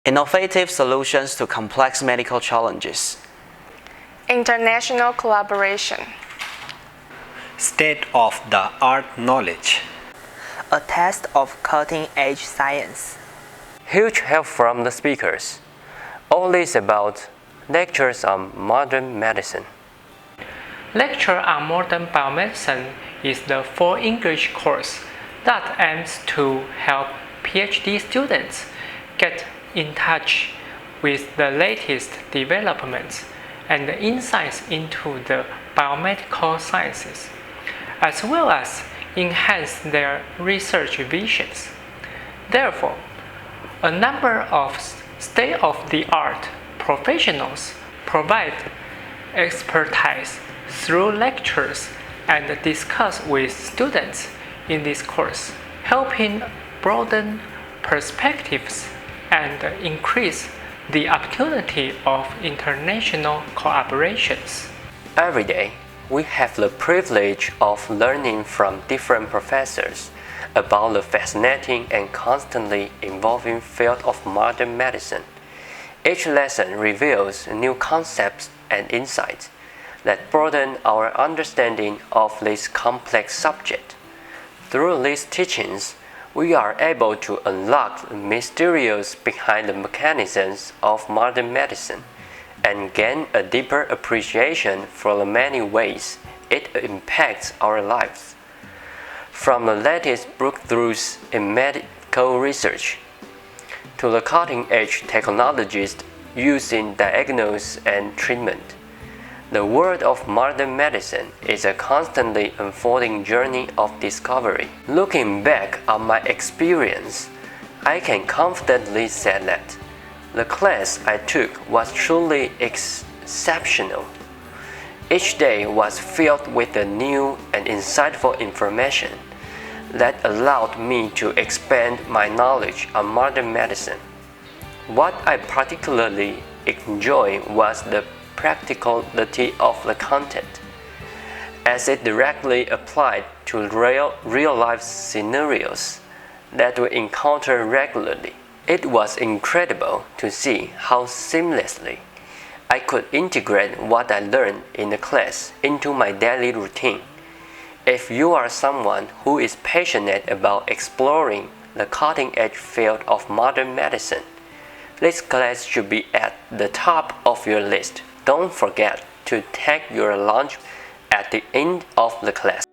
innovative solutions to complex medical challenges, international collaboration, state-of-the-art knowledge, a test of cutting-edge science. Huge help from the speakers. All this about lectures on modern medicine. Lecture on Modern Biomedicine is the full English course that aims to help Ph.D. students get in touch with the latest developments and insights into the biomedical sciences, as well as enhance their research visions. Therefore, a number of state-of-the-art professionals provide expertise through lectures and discuss with students in this course, helping broaden perspectives and increase the opportunity of international collaborations. Every day, we have the privilege of learning from different professors about the fascinating and constantly evolving field of modern medicine. Each lesson reveals new concepts and insights that broaden our understanding of this complex subject. Through these teachings, we are able to unlock the mysteries behind the mechanisms of modern medicine and gain a deeper appreciation for the many ways it impacts our lives. From the latest breakthroughs in medical research to the cutting-edge technologies used in diagnosis and treatment, the world of modern medicine is a constantly unfolding journey of discovery. Looking back on my experience, I can confidently say that the class I took was truly exceptional. Each day was filled with the new and insightful information that allowed me to expand my knowledge on modern medicine. What I particularly enjoyed was the practicality of the content, as it directly applied to real-life scenarios that we encounter regularly. It was incredible to see how seamlessly I could integrate what I learned in the class into my daily routine. If you are someone who is passionate about exploring the cutting-edge field of modern medicine, this class should be at the top of your list. Don't forget to take your lunch at the end of the class.